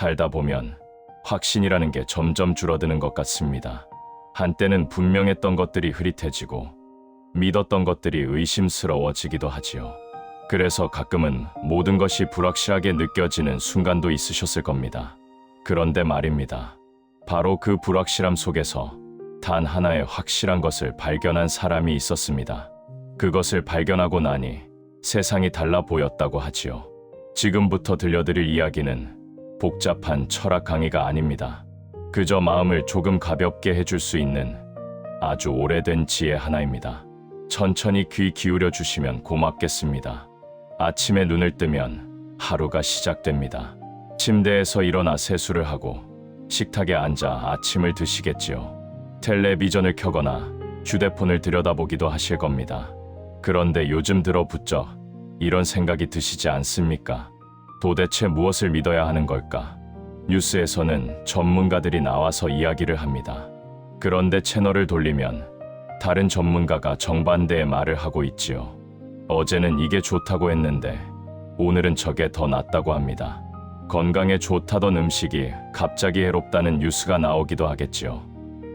살다 보면 확신이라는 게 점점 줄어드는 것 같습니다. 한때는 분명했던 것들이 흐릿해지고 믿었던 것들이 의심스러워지기도 하지요. 그래서 가끔은 모든 것이 불확실하게 느껴지는 순간도 있으셨을 겁니다. 그런데 말입니다. 바로 그 불확실함 속에서 단 하나의 확실한 것을 발견한 사람이 있었습니다. 그것을 발견하고 나니 세상이 달라 보였다고 하지요. 지금부터 들려드릴 이야기는 복잡한 철학 강의가 아닙니다. 그저 마음을 조금 가볍게 해줄 수 있는 아주 오래된 지혜 하나입니다. 천천히 귀 기울여 주시면 고맙겠습니다. 아침에 눈을 뜨면 하루가 시작됩니다. 침대에서 일어나 세수를 하고 식탁에 앉아 아침을 드시겠지요. 텔레비전을 켜거나 휴대폰을 들여다보기도 하실 겁니다. 그런데 요즘 들어 부쩍 이런 생각이 드시지 않습니까? 도대체 무엇을 믿어야 하는 걸까? 뉴스에서는 전문가들이 나와서 이야기를 합니다. 그런데 채널을 돌리면 다른 전문가가 정반대의 말을 하고 있지요. 어제는 이게 좋다고 했는데 오늘은 저게 더 낫다고 합니다. 건강에 좋다던 음식이 갑자기 해롭다는 뉴스가 나오기도 하겠지요.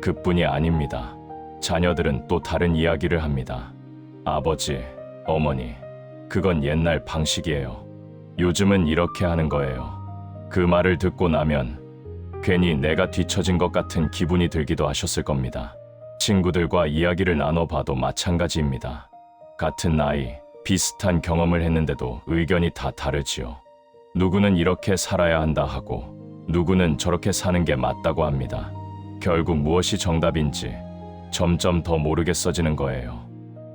그뿐이 아닙니다. 자녀들은 또 다른 이야기를 합니다. 아버지, 어머니, 그건 옛날 방식이에요. 요즘은 이렇게 하는 거예요. 그 말을 듣고 나면 괜히 내가 뒤처진 것 같은 기분이 들기도 하셨을 겁니다. 친구들과 이야기를 나눠봐도 마찬가지입니다. 같은 나이, 비슷한 경험을 했는데도 의견이 다 다르지요. 누구는 이렇게 살아야 한다 하고 누구는 저렇게 사는 게 맞다고 합니다. 결국 무엇이 정답인지 점점 더 모르겠어지는 거예요.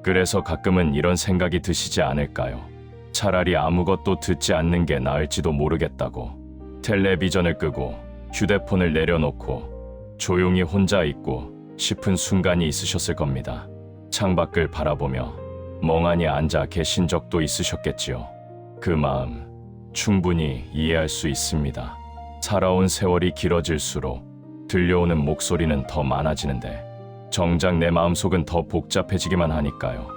그래서 가끔은 이런 생각이 드시지 않을까요? 차라리 아무것도 듣지 않는 게 나을지도 모르겠다고. 텔레비전을 끄고 휴대폰을 내려놓고 조용히 혼자 있고 싶은 순간이 있으셨을 겁니다. 창밖을 바라보며 멍하니 앉아 계신 적도 있으셨겠지요. 그 마음 충분히 이해할 수 있습니다. 살아온 세월이 길어질수록 들려오는 목소리는 더 많아지는데 정작 내 마음속은 더 복잡해지기만 하니까요.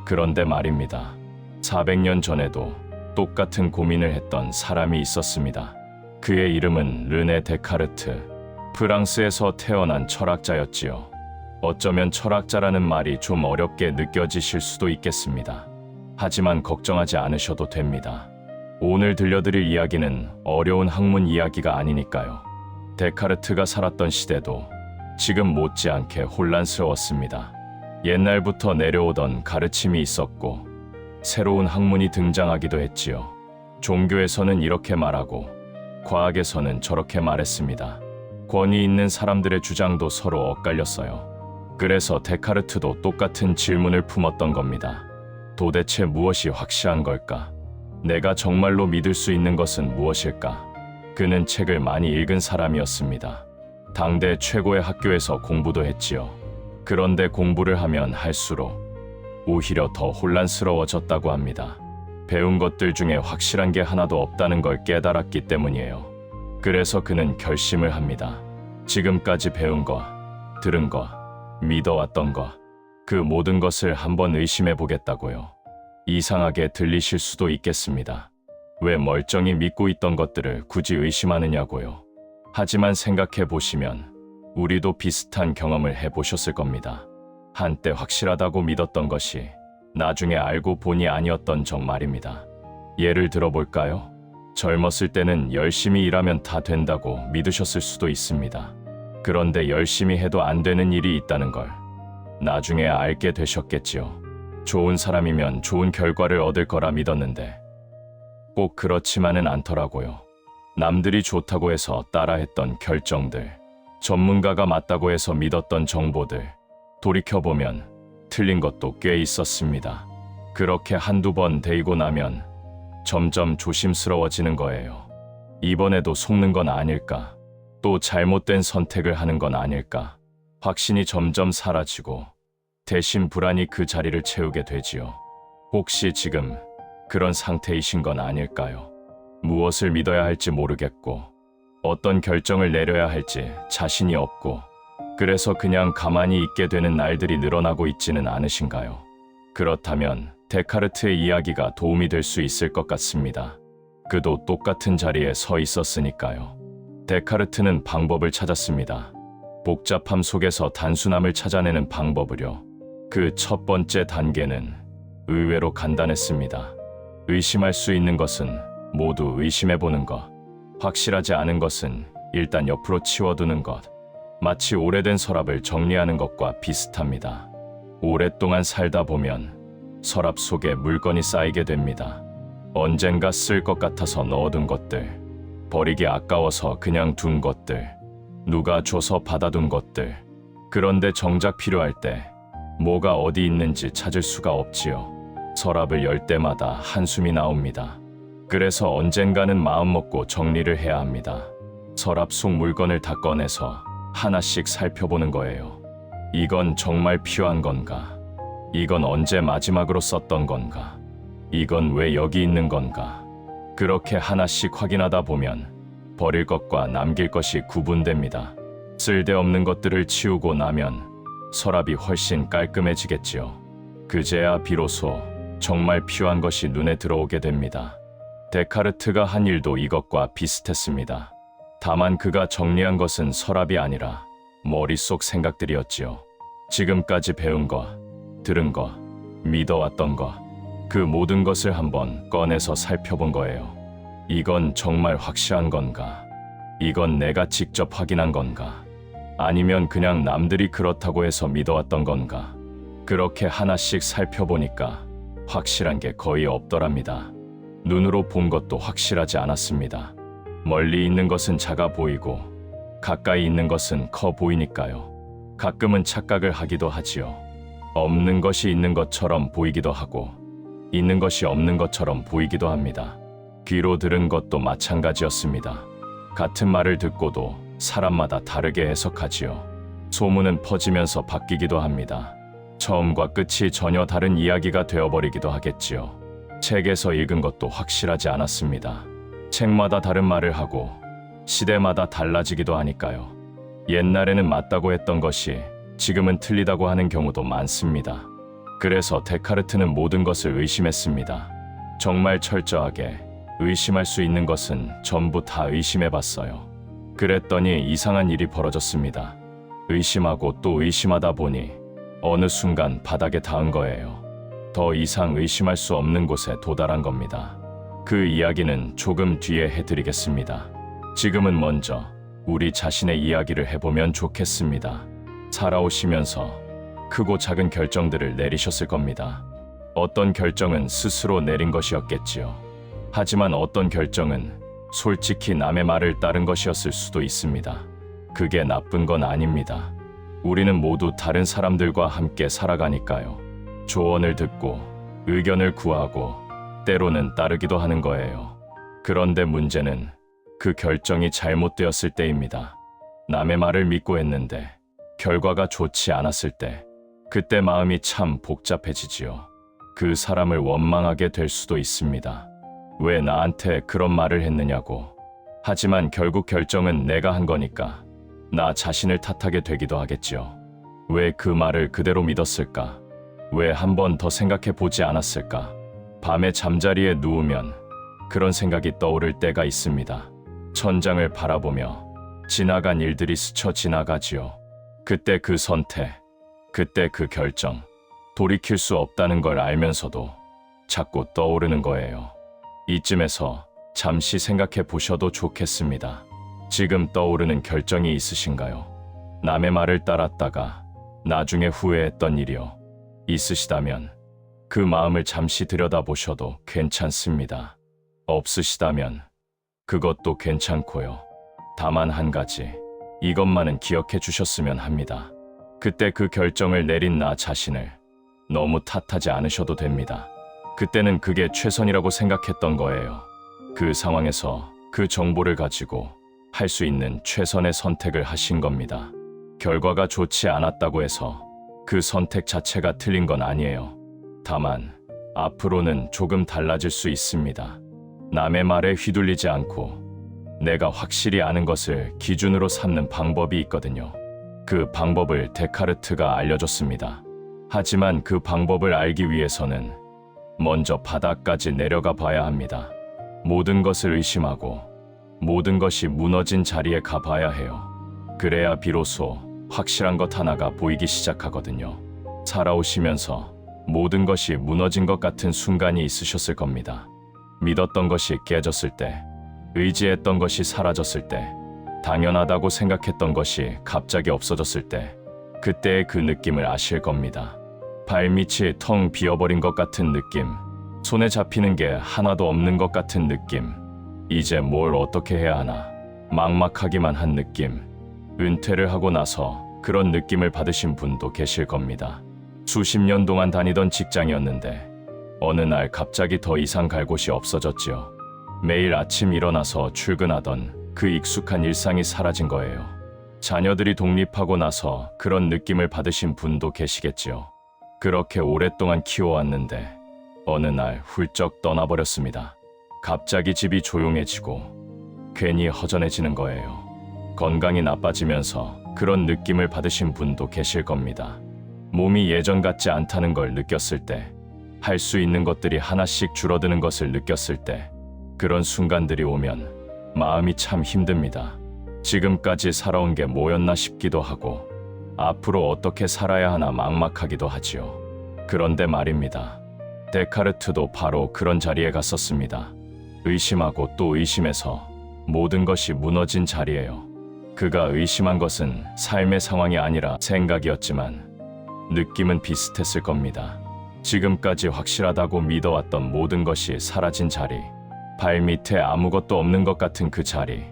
그런데 말입니다. 400년 전에도 똑같은 고민을 했던 사람이 있었습니다. 그의 이름은 르네 데카르트. 프랑스에서 태어난 철학자였지요. 어쩌면 철학자라는 말이 좀 어렵게 느껴지실 수도 있겠습니다. 하지만 걱정하지 않으셔도 됩니다. 오늘 들려드릴 이야기는 어려운 학문 이야기가 아니니까요. 데카르트가 살았던 시대도 지금 못지않게 혼란스러웠습니다. 옛날부터 내려오던 가르침이 있었고 새로운 학문이 등장하기도 했지요. 종교에서는 이렇게 말하고 과학에서는 저렇게 말했습니다. 권위 있는 사람들의 주장도 서로 엇갈렸어요. 그래서 데카르트도 똑같은 질문을 품었던 겁니다. 도대체 무엇이 확실한 걸까? 내가 정말로 믿을 수 있는 것은 무엇일까? 그는 책을 많이 읽은 사람이었습니다. 당대 최고의 학교에서 공부도 했지요. 그런데 공부를 하면 할수록 오히려 더 혼란스러워졌다고 합니다. 배운 것들 중에 확실한 게 하나도 없다는 걸 깨달았기 때문이에요. 그래서 그는 결심을 합니다. 지금까지 배운 거, 들은 거, 믿어왔던 거, 그 모든 것을 한번 의심해 보겠다고요. 이상하게 들리실 수도 있겠습니다. 왜 멀쩡히 믿고 있던 것들을 굳이 의심하느냐고요. 하지만 생각해 보시면 우리도 비슷한 경험을 해보셨을 겁니다. 한때 확실하다고 믿었던 것이 나중에 알고 보니 아니었던 정 말입니다. 예를 들어볼까요? 젊었을 때는 열심히 일하면 다 된다고 믿으셨을 수도 있습니다. 그런데 열심히 해도 안 되는 일이 있다는 걸 나중에 알게 되셨겠지요. 좋은 사람이면 좋은 결과를 얻을 거라 믿었는데 꼭 그렇지만은 않더라고요. 남들이 좋다고 해서 따라했던 결정들, 전문가가 맞다고 해서 믿었던 정보들, 돌이켜보면 틀린 것도 꽤 있었습니다. 그렇게 한두 번 데이고 나면 점점 조심스러워지는 거예요. 이번에도 속는 건 아닐까? 또 잘못된 선택을 하는 건 아닐까? 확신이 점점 사라지고 대신 불안이 그 자리를 채우게 되지요. 혹시 지금 그런 상태이신 건 아닐까요? 무엇을 믿어야 할지 모르겠고 어떤 결정을 내려야 할지 자신이 없고 그래서 그냥 가만히 있게 되는 날들이 늘어나고 있지는 않으신가요? 그렇다면 데카르트의 이야기가 도움이 될 수 있을 것 같습니다. 그도 똑같은 자리에 서 있었으니까요. 데카르트는 방법을 찾았습니다. 복잡함 속에서 단순함을 찾아내는 방법을요. 그 첫 번째 단계는 의외로 간단했습니다. 의심할 수 있는 것은 모두 의심해보는 것. 확실하지 않은 것은 일단 옆으로 치워두는 것. 마치 오래된 서랍을 정리하는 것과 비슷합니다. 오랫동안 살다 보면 서랍 속에 물건이 쌓이게 됩니다. 언젠가 쓸 것 같아서 넣어둔 것들, 버리기 아까워서 그냥 둔 것들, 누가 줘서 받아둔 것들. 그런데 정작 필요할 때 뭐가 어디 있는지 찾을 수가 없지요. 서랍을 열 때마다 한숨이 나옵니다. 그래서 언젠가는 마음먹고 정리를 해야 합니다. 서랍 속 물건을 다 꺼내서 하나씩 살펴보는 거예요. 이건 정말 필요한 건가? 이건 언제 마지막으로 썼던 건가? 이건 왜 여기 있는 건가? 그렇게 하나씩 확인하다 보면 버릴 것과 남길 것이 구분됩니다. 쓸데없는 것들을 치우고 나면 서랍이 훨씬 깔끔해지겠지요. 그제야 비로소 정말 필요한 것이 눈에 들어오게 됩니다. 데카르트가 한 일도 이것과 비슷했습니다. 다만 그가 정리한 것은 서랍이 아니라 머릿속 생각들이었지요. 지금까지 배운 것, 들은 것, 믿어왔던 것, 그 모든 것을 한번 꺼내서 살펴본 거예요. 이건 정말 확실한 건가? 이건 내가 직접 확인한 건가? 아니면 그냥 남들이 그렇다고 해서 믿어왔던 건가? 그렇게 하나씩 살펴보니까 확실한 게 거의 없더랍니다. 눈으로 본 것도 확실하지 않았습니다. 멀리 있는 것은 작아 보이고 가까이 있는 것은 커 보이니까요. 가끔은 착각을 하기도 하지요. 없는 것이 있는 것처럼 보이기도 하고 있는 것이 없는 것처럼 보이기도 합니다. 귀로 들은 것도 마찬가지였습니다. 같은 말을 듣고도 사람마다 다르게 해석하지요. 소문은 퍼지면서 바뀌기도 합니다. 처음과 끝이 전혀 다른 이야기가 되어버리기도 하겠지요. 책에서 읽은 것도 확실하지 않았습니다. 책마다 다른 말을 하고 시대마다 달라지기도 하니까요. 옛날에는 맞다고 했던 것이 지금은 틀리다고 하는 경우도 많습니다. 그래서 데카르트는 모든 것을 의심했습니다. 정말 철저하게 의심할 수 있는 것은 전부 다 의심해봤어요. 그랬더니 이상한 일이 벌어졌습니다. 의심하고 또 의심하다 보니 어느 순간 바닥에 닿은 거예요. 더 이상 의심할 수 없는 곳에 도달한 겁니다. 그 이야기는 조금 뒤에 해드리겠습니다. 지금은 먼저 우리 자신의 이야기를 해보면 좋겠습니다. 살아오시면서 크고 작은 결정들을 내리셨을 겁니다. 어떤 결정은 스스로 내린 것이었겠지요. 하지만 어떤 결정은 솔직히 남의 말을 따른 것이었을 수도 있습니다. 그게 나쁜 건 아닙니다. 우리는 모두 다른 사람들과 함께 살아가니까요. 조언을 듣고 의견을 구하고 때로는 따르기도 하는 거예요. 그런데 문제는 그 결정이 잘못되었을 때입니다. 남의 말을 믿고 했는데 결과가 좋지 않았을 때, 그때 마음이 참 복잡해지지요. 그 사람을 원망하게 될 수도 있습니다. 왜 나한테 그런 말을 했느냐고. 하지만 결국 결정은 내가 한 거니까 나 자신을 탓하게 되기도 하겠지요. 왜 그 말을 그대로 믿었을까? 왜 한 번 더 생각해 보지 않았을까? 밤에 잠자리에 누우면 그런 생각이 떠오를 때가 있습니다. 천장을 바라보며 지나간 일들이 스쳐 지나가지요. 그때 그 선택, 그때 그 결정, 돌이킬 수 없다는 걸 알면서도 자꾸 떠오르는 거예요. 이쯤에서 잠시 생각해 보셔도 좋겠습니다. 지금 떠오르는 결정이 있으신가요? 남의 말을 따랐다가 나중에 후회했던 일이요. 있으시다면 그 마음을 잠시 들여다보셔도 괜찮습니다. 없으시다면 그것도 괜찮고요. 다만 한 가지, 이것만은 기억해 주셨으면 합니다. 그때 그 결정을 내린 나 자신을 너무 탓하지 않으셔도 됩니다. 그때는 그게 최선이라고 생각했던 거예요. 그 상황에서 그 정보를 가지고 할 수 있는 최선의 선택을 하신 겁니다. 결과가 좋지 않았다고 해서 그 선택 자체가 틀린 건 아니에요. 다만 앞으로는 조금 달라질 수 있습니다. 남의 말에 휘둘리지 않고 내가 확실히 아는 것을 기준으로 삼는 방법이 있거든요. 그 방법을 데카르트가 알려줬습니다. 하지만 그 방법을 알기 위해서는 먼저 바닥까지 내려가 봐야 합니다. 모든 것을 의심하고 모든 것이 무너진 자리에 가봐야 해요. 그래야 비로소 확실한 것 하나가 보이기 시작하거든요. 살아오시면서 모든 것이 무너진 것 같은 순간이 있으셨을 겁니다. 믿었던 것이 깨졌을 때, 의지했던 것이 사라졌을 때, 당연하다고 생각했던 것이 갑자기 없어졌을 때, 그때의 그 느낌을 아실 겁니다. 발밑이 텅 비어버린 것 같은 느낌, 손에 잡히는 게 하나도 없는 것 같은 느낌, 이제 뭘 어떻게 해야 하나 막막하기만 한 느낌. 은퇴를 하고 나서 그런 느낌을 받으신 분도 계실 겁니다. 수십 년 동안 다니던 직장이었는데 어느 날 갑자기 더 이상 갈 곳이 없어졌지요. 매일 아침 일어나서 출근하던 그 익숙한 일상이 사라진 거예요. 자녀들이 독립하고 나서 그런 느낌을 받으신 분도 계시겠지요. 그렇게 오랫동안 키워왔는데 어느 날 훌쩍 떠나버렸습니다. 갑자기 집이 조용해지고 괜히 허전해지는 거예요. 건강이 나빠지면서 그런 느낌을 받으신 분도 계실 겁니다. 몸이 예전 같지 않다는 걸 느꼈을 때, 할 수 있는 것들이 하나씩 줄어드는 것을 느꼈을 때, 그런 순간들이 오면 마음이 참 힘듭니다. 지금까지 살아온 게 뭐였나 싶기도 하고 앞으로 어떻게 살아야 하나 막막하기도 하지요. 그런데 말입니다. 데카르트도 바로 그런 자리에 갔었습니다. 의심하고 또 의심해서 모든 것이 무너진 자리예요. 그가 의심한 것은 삶의 상황이 아니라 생각이었지만 느낌은 비슷했을 겁니다. 지금까지 확실하다고 믿어왔던 모든 것이 사라진 자리, 발밑에 아무것도 없는 것 같은 그 자리,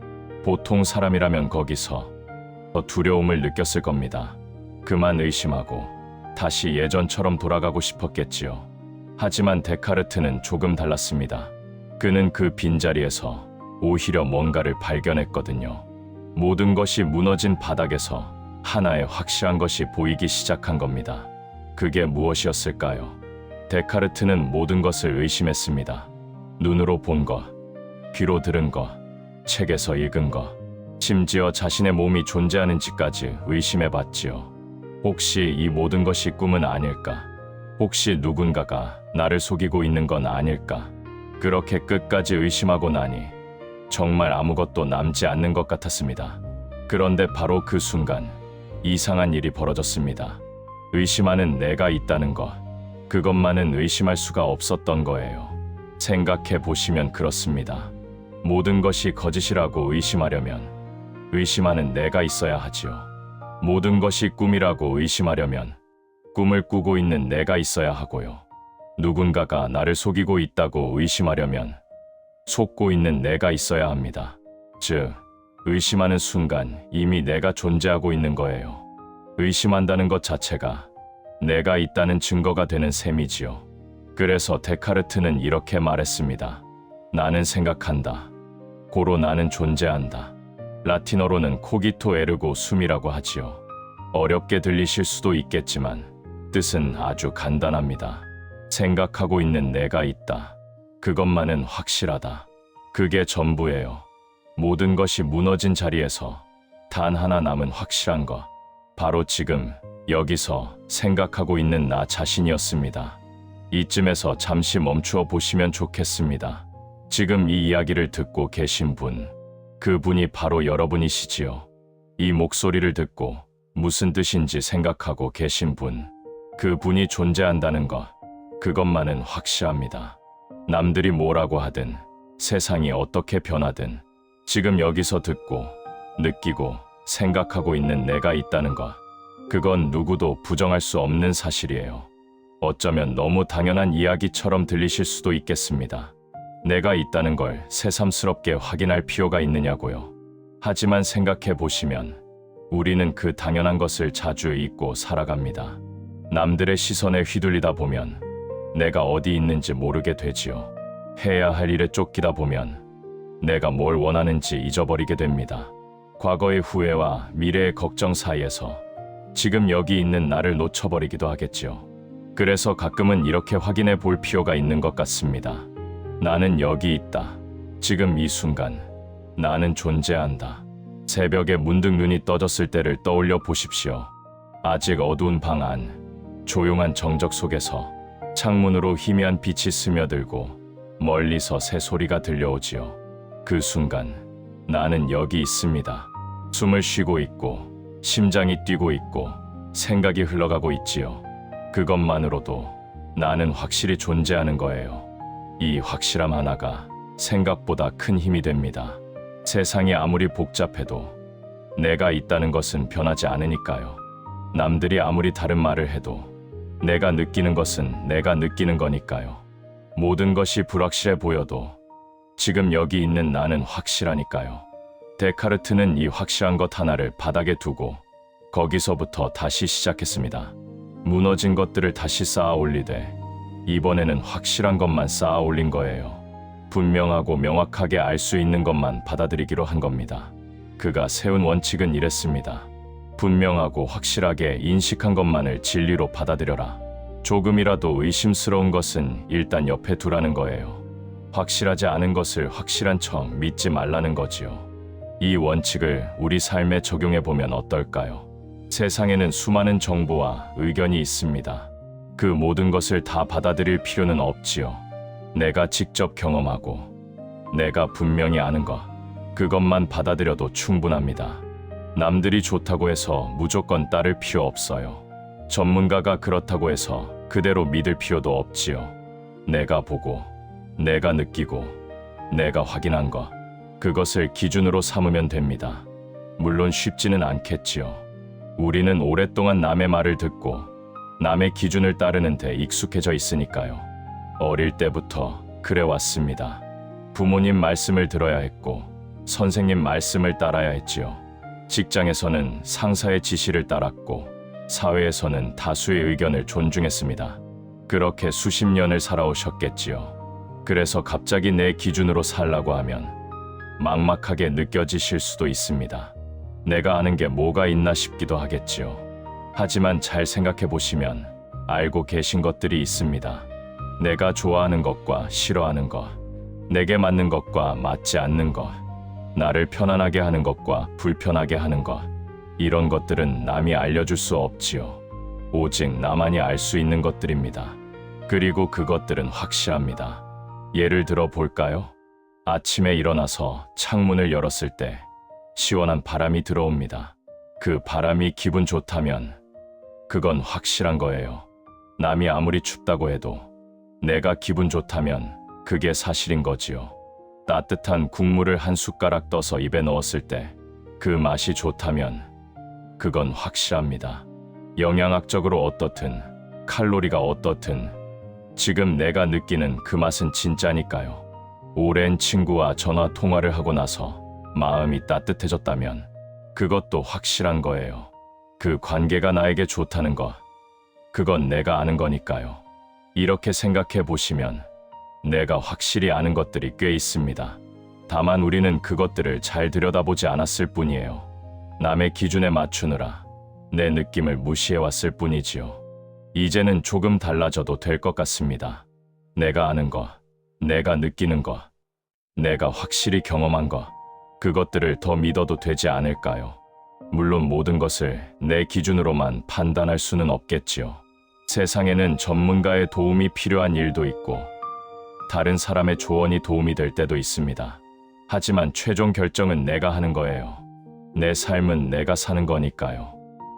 보통 사람이라면 거기서 더 두려움을 느꼈을 겁니다. 그만 의심하고 다시 예전처럼 돌아가고 싶었겠지요. 하지만 데카르트는 조금 달랐습니다. 그는 그 빈자리에서 오히려 뭔가를 발견했거든요. 모든 것이 무너진 바닥에서 하나의 확실한 것이 보이기 시작한 겁니다. 그게 무엇이었을까요? 데카르트는 모든 것을 의심했습니다. 눈으로 본 것, 귀로 들은 것, 책에서 읽은 것, 심지어 자신의 몸이 존재하는지까지 의심해봤지요. 혹시 이 모든 것이 꿈은 아닐까? 혹시 누군가가 나를 속이고 있는 건 아닐까? 그렇게 끝까지 의심하고 나니 정말 아무것도 남지 않는 것 같았습니다. 그런데 바로 그 순간 이상한 일이 벌어졌습니다. 의심하는 내가 있다는 것, 그것만은 의심할 수가 없었던 거예요. 생각해 보시면 그렇습니다. 모든 것이 거짓이라고 의심하려면 의심하는 내가 있어야 하지요. 모든 것이 꿈이라고 의심하려면 꿈을 꾸고 있는 내가 있어야 하고요. 누군가가 나를 속이고 있다고 의심하려면 속고 있는 내가 있어야 합니다. 즉, 의심하는 순간 이미 내가 존재하고 있는 거예요. 의심한다는 것 자체가 내가 있다는 증거가 되는 셈이지요. 그래서 데카르트는 이렇게 말했습니다. 나는 생각한다. 고로 나는 존재한다. 라틴어로는 코기토 에르고 숨이라고 하지요. 어렵게 들리실 수도 있겠지만 뜻은 아주 간단합니다. 생각하고 있는 내가 있다. 그것만은 확실하다. 그게 전부예요. 모든 것이 무너진 자리에서 단 하나 남은 확실한 것. 바로 지금 여기서 생각하고 있는 나 자신이었습니다. 이쯤에서 잠시 멈추어 보시면 좋겠습니다. 지금 이 이야기를 듣고 계신 분, 그분이 바로 여러분이시지요. 이 목소리를 듣고 무슨 뜻인지 생각하고 계신 분, 그분이 존재한다는 것, 그것만은 확실합니다. 남들이 뭐라고 하든, 세상이 어떻게 변하든, 지금 여기서 듣고, 느끼고, 생각하고 있는 내가 있다는 것, 그건 누구도 부정할 수 없는 사실이에요. 어쩌면 너무 당연한 이야기처럼 들리실 수도 있겠습니다. 내가 있다는 걸 새삼스럽게 확인할 필요가 있느냐고요. 하지만 생각해 보시면 우리는 그 당연한 것을 자주 잊고 살아갑니다. 남들의 시선에 휘둘리다 보면 내가 어디 있는지 모르게 되지요. 해야 할 일에 쫓기다 보면 내가 뭘 원하는지 잊어버리게 됩니다. 과거의 후회와 미래의 걱정 사이에서 지금 여기 있는 나를 놓쳐버리기도 하겠지요. 그래서 가끔은 이렇게 확인해 볼 필요가 있는 것 같습니다. 나는 여기 있다. 지금 이 순간 나는 존재한다. 새벽에 문득 눈이 떠졌을 때를 떠올려 보십시오. 아직 어두운 방 안, 조용한 정적 속에서 창문으로 희미한 빛이 스며들고 멀리서 새소리가 들려오지요. 그 순간 나는 여기 있습니다. 숨을 쉬고 있고, 심장이 뛰고 있고, 생각이 흘러가고 있지요. 그것만으로도 나는 확실히 존재하는 거예요. 이 확실함 하나가 생각보다 큰 힘이 됩니다. 세상이 아무리 복잡해도 내가 있다는 것은 변하지 않으니까요. 남들이 아무리 다른 말을 해도 내가 느끼는 것은 내가 느끼는 거니까요. 모든 것이 불확실해 보여도 지금 여기 있는 나는 확실하니까요. 데카르트는 이 확실한 것 하나를 바닥에 두고 거기서부터 다시 시작했습니다. 무너진 것들을 다시 쌓아 올리되 이번에는 확실한 것만 쌓아 올린 거예요. 분명하고 명확하게 알 수 있는 것만 받아들이기로 한 겁니다. 그가 세운 원칙은 이랬습니다. 분명하고 확실하게 인식한 것만을 진리로 받아들여라. 조금이라도 의심스러운 것은 일단 옆에 두라는 거예요. 확실하지 않은 것을 확실한 척 믿지 말라는 거지요. 이 원칙을 우리 삶에 적용해 보면 어떨까요? 세상에는 수많은 정보와 의견이 있습니다. 그 모든 것을 다 받아들일 필요는 없지요. 내가 직접 경험하고 내가 분명히 아는 것, 그것만 받아들여도 충분합니다. 남들이 좋다고 해서 무조건 따를 필요 없어요. 전문가가 그렇다고 해서 그대로 믿을 필요도 없지요. 내가 보고, 내가 느끼고, 내가 확인한 것, 그것을 기준으로 삼으면 됩니다. 물론 쉽지는 않겠지요. 우리는 오랫동안 남의 말을 듣고 남의 기준을 따르는 데 익숙해져 있으니까요. 어릴 때부터 그래왔습니다. 부모님 말씀을 들어야 했고 선생님 말씀을 따라야 했지요. 직장에서는 상사의 지시를 따랐고 사회에서는 다수의 의견을 존중했습니다. 그렇게 수십 년을 살아오셨겠지요. 그래서 갑자기 내 기준으로 살라고 하면 막막하게 느껴지실 수도 있습니다. 내가 아는 게 뭐가 있나 싶기도 하겠지요. 하지만 잘 생각해 보시면 알고 계신 것들이 있습니다. 내가 좋아하는 것과 싫어하는 것, 내게 맞는 것과 맞지 않는 것, 나를 편안하게 하는 것과 불편하게 하는 것, 이런 것들은 남이 알려줄 수 없지요. 오직 나만이 알 수 있는 것들입니다. 그리고 그것들은 확실합니다. 예를 들어 볼까요? 아침에 일어나서 창문을 열었을 때 시원한 바람이 들어옵니다. 그 바람이 기분 좋다면 그건 확실한 거예요. 남이 아무리 춥다고 해도 내가 기분 좋다면 그게 사실인 거지요. 따뜻한 국물을 한 숟가락 떠서 입에 넣었을 때 그 맛이 좋다면 그건 확실합니다. 영양학적으로 어떻든 칼로리가 어떻든 지금 내가 느끼는 그 맛은 진짜니까요. 오랜 친구와 전화 통화를 하고 나서 마음이 따뜻해졌다면 그것도 확실한 거예요. 그 관계가 나에게 좋다는 것, 그건 내가 아는 거니까요. 이렇게 생각해 보시면 내가 확실히 아는 것들이 꽤 있습니다. 다만 우리는 그것들을 잘 들여다보지 않았을 뿐이에요. 남의 기준에 맞추느라 내 느낌을 무시해왔을 뿐이지요. 이제는 조금 달라져도 될 것 같습니다. 내가 아는 것, 내가 느끼는 것, 내가 확실히 경험한 것, 그것들을 더 믿어도 되지 않을까요? 물론 모든 것을 내 기준으로만 판단할 수는 없겠지요. 세상에는 전문가의 도움이 필요한 일도 있고 다른 사람의 조언이 도움이 될 때도 있습니다. 하지만 최종 결정은 내가 하는 거예요. 내 삶은 내가 사는 거니까요.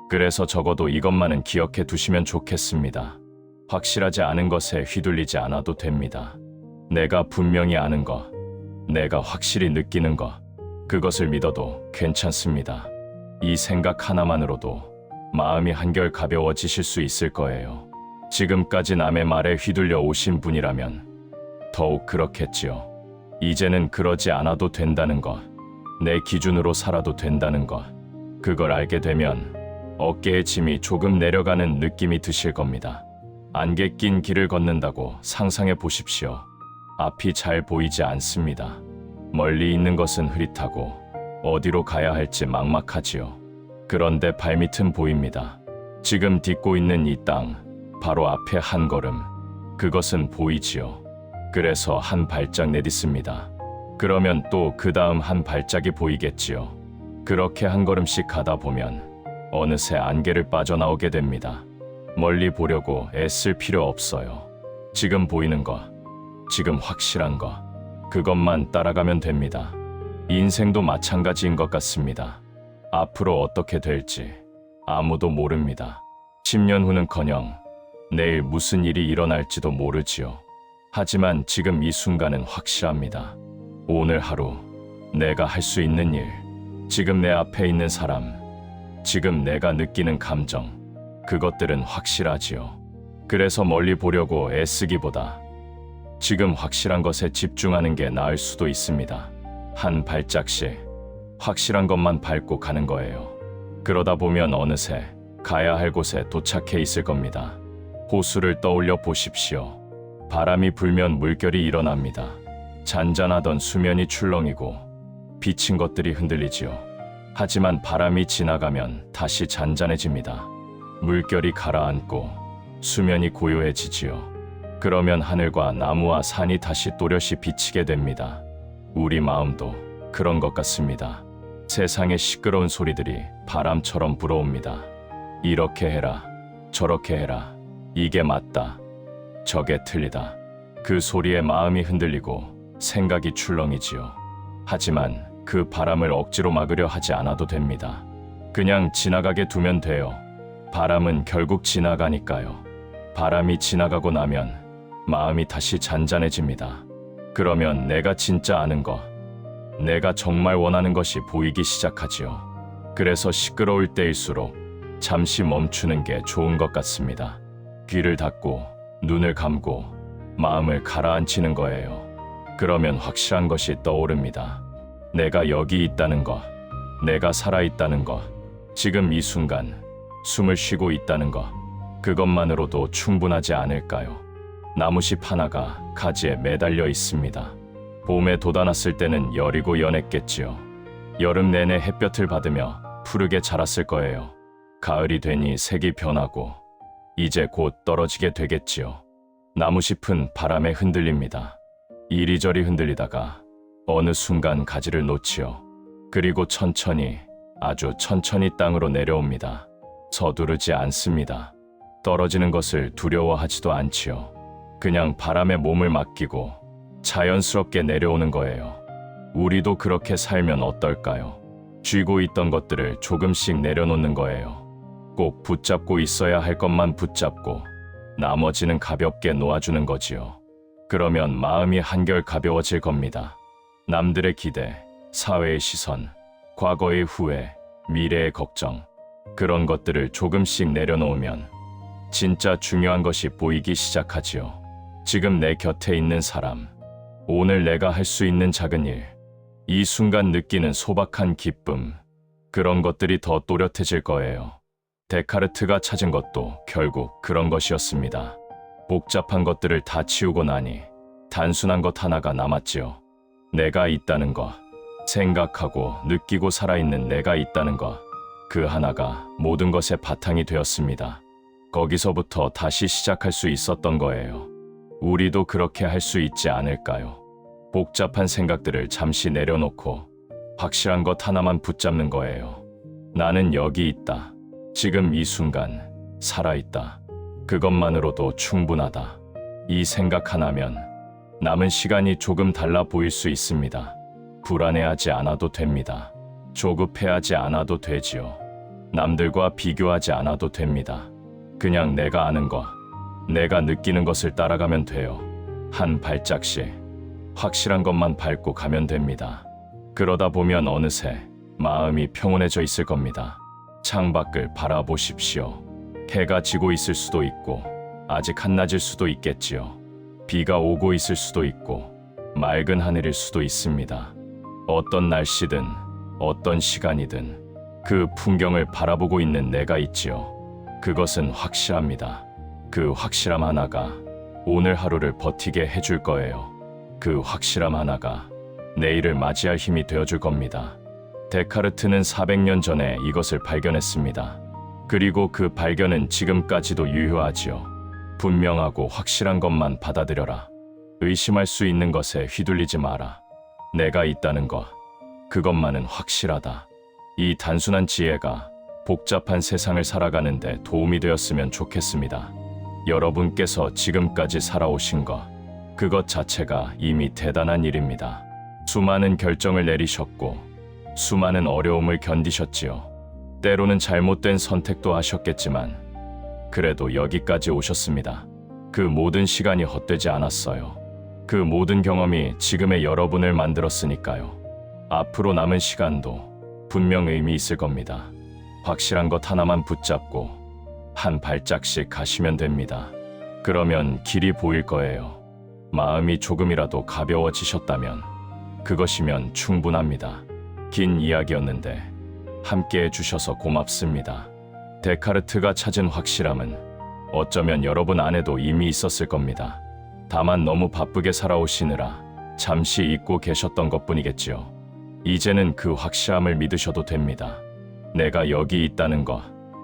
그래서 적어도 이것만은 기억해 두시면 좋겠습니다. 확실하지 않은 것에 휘둘리지 않아도 됩니다. 내가 분명히 아는 것, 내가 확실히 느끼는 것, 그것을 믿어도 괜찮습니다. 이 생각 하나만으로도 마음이 한결 가벼워지실 수 있을 거예요. 지금까지 남의 말에 휘둘려 오신 분이라면 더욱 그렇겠지요. 이제는 그러지 않아도 된다는 것, 내 기준으로 살아도 된다는 것, 그걸 알게 되면 어깨의 짐이 조금 내려가는 느낌이 드실 겁니다. 안개 낀 길을 걷는다고 상상해 보십시오. 앞이 잘 보이지 않습니다. 멀리 있는 것은 흐릿하고 어디로 가야 할지 막막하지요. 그런데 발밑은 보입니다. 지금 딛고 있는 이 땅, 바로 앞에 한 걸음, 그것은 보이지요. 그래서 한 발짝 내딛습니다. 그러면 또 그 다음 한 발짝이 보이겠지요. 그렇게 한 걸음씩 가다 보면 어느새 안개를 빠져나오게 됩니다. 멀리 보려고 애쓸 필요 없어요. 지금 보이는 것, 지금 확실한 것, 그것만 따라가면 됩니다. 인생도 마찬가지인 것 같습니다. 앞으로 어떻게 될지 아무도 모릅니다. 10년 후는커녕 내일 무슨 일이 일어날지도 모르지요. 하지만 지금 이 순간은 확실합니다. 오늘 하루 내가 할 수 있는 일, 지금 내 앞에 있는 사람, 지금 내가 느끼는 감정, 그것들은 확실하지요. 그래서 멀리 보려고 애쓰기보다 지금 확실한 것에 집중하는 게 나을 수도 있습니다. 한 발짝씩 확실한 것만 밟고 가는 거예요. 그러다 보면 어느새 가야 할 곳에 도착해 있을 겁니다. 호수를 떠올려 보십시오. 바람이 불면 물결이 일어납니다. 잔잔하던 수면이 출렁이고 비친 것들이 흔들리지요. 하지만 바람이 지나가면 다시 잔잔해집니다. 물결이 가라앉고 수면이 고요해지지요. 그러면 하늘과 나무와 산이 다시 또렷이 비치게 됩니다. 우리 마음도 그런 것 같습니다. 세상의 시끄러운 소리들이 바람처럼 불어옵니다. 이렇게 해라, 저렇게 해라, 이게 맞다, 저게 틀리다. 그 소리에 마음이 흔들리고 생각이 출렁이지요. 하지만 그 바람을 억지로 막으려 하지 않아도 됩니다. 그냥 지나가게 두면 돼요. 바람은 결국 지나가니까요. 바람이 지나가고 나면 마음이 다시 잔잔해집니다. 그러면 내가 진짜 아는 것, 내가 정말 원하는 것이 보이기 시작하지요. 그래서 시끄러울 때일수록 잠시 멈추는 게 좋은 것 같습니다. 귀를 닫고 눈을 감고 마음을 가라앉히는 거예요. 그러면 확실한 것이 떠오릅니다. 내가 여기 있다는 것, 내가 살아있다는 것, 지금 이 순간 숨을 쉬고 있다는 것, 그것만으로도 충분하지 않을까요? 나무잎 하나가 가지에 매달려 있습니다. 봄에 돋아났을 때는 여리고 연했겠지요. 여름 내내 햇볕을 받으며 푸르게 자랐을 거예요. 가을이 되니 색이 변하고 이제 곧 떨어지게 되겠지요. 나무잎은 바람에 흔들립니다. 이리저리 흔들리다가 어느 순간 가지를 놓지요. 그리고 천천히, 아주 천천히 땅으로 내려옵니다. 서두르지 않습니다. 떨어지는 것을 두려워하지도 않지요. 그냥 바람에 몸을 맡기고 자연스럽게 내려오는 거예요. 우리도 그렇게 살면 어떨까요? 쥐고 있던 것들을 조금씩 내려놓는 거예요. 꼭 붙잡고 있어야 할 것만 붙잡고 나머지는 가볍게 놓아주는 거지요. 그러면 마음이 한결 가벼워질 겁니다. 남들의 기대, 사회의 시선, 과거의 후회, 미래의 걱정, 그런 것들을 조금씩 내려놓으면 진짜 중요한 것이 보이기 시작하지요. 지금 내 곁에 있는 사람, 오늘 내가 할 수 있는 작은 일, 이 순간 느끼는 소박한 기쁨, 그런 것들이 더 또렷해질 거예요. 데카르트가 찾은 것도 결국 그런 것이었습니다. 복잡한 것들을 다 치우고 나니 단순한 것 하나가 남았지요. 내가 있다는 것, 생각하고 느끼고 살아있는 내가 있다는 것, 그 하나가 모든 것의 바탕이 되었습니다. 거기서부터 다시 시작할 수 있었던 거예요. 우리도 그렇게 할 수 있지 않을까요? 복잡한 생각들을 잠시 내려놓고 확실한 것 하나만 붙잡는 거예요. 나는 여기 있다. 지금 이 순간 살아있다. 그것만으로도 충분하다. 이 생각 하나면 남은 시간이 조금 달라 보일 수 있습니다. 불안해하지 않아도 됩니다. 조급해하지 않아도 되지요. 남들과 비교하지 않아도 됩니다. 그냥 내가 아는 것, 내가 느끼는 것을 따라가면 돼요. 한 발짝씩 확실한 것만 밟고 가면 됩니다. 그러다 보면 어느새 마음이 평온해져 있을 겁니다. 창밖을 바라보십시오. 해가 지고 있을 수도 있고 아직 한낮일 수도 있겠지요. 비가 오고 있을 수도 있고 맑은 하늘일 수도 있습니다. 어떤 날씨든 어떤 시간이든 그 풍경을 바라보고 있는 내가 있지요. 그것은 확실합니다. 그 확실함 하나가 오늘 하루를 버티게 해줄 거예요. 그 확실함 하나가 내일을 맞이할 힘이 되어줄 겁니다. 데카르트는 400년 전에 이것을 발견했습니다. 그리고 그 발견은 지금까지도 유효하지요. 분명하고 확실한 것만 받아들여라. 의심할 수 있는 것에 휘둘리지 마라. 내가 있다는 것, 그것만은 확실하다. 이 단순한 지혜가 복잡한 세상을 살아가는데 도움이 되었으면 좋겠습니다. 여러분께서 지금까지 살아오신 것, 그것 자체가 이미 대단한 일입니다. 수많은 결정을 내리셨고 수많은 어려움을 견디셨지요. 때로는 잘못된 선택도 하셨겠지만 그래도 여기까지 오셨습니다. 그 모든 시간이 헛되지 않았어요. 그 모든 경험이 지금의 여러분을 만들었으니까요. 앞으로 남은 시간도 분명 의미 있을 겁니다. 확실한 것 하나만 붙잡고 한 발짝씩 가시면 됩니다. 그러면 길이 보일 거예요. 마음이 조금이라도 가벼워지셨다면 그것이면 충분합니다. 긴 이야기였는데 함께 해주셔서 고맙습니다. 데카르트가 찾은 확실함은 어쩌면 여러분 안에도 이미 있었을 겁니다. 다만 너무 바쁘게 살아오시느라 잠시 잊고 계셨던 것뿐이겠지요. 이제는 그 확실함을 믿으셔도 됩니다. 내가 여기 있다는 것,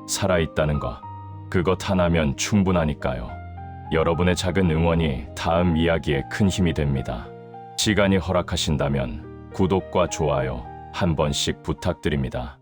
살아있다는 것, 그것 하나면 충분하니까요. 여러분의 작은 응원이 다음 이야기에 큰 힘이 됩니다. 시간이 허락하신다면 구독과 좋아요 한 번씩 부탁드립니다.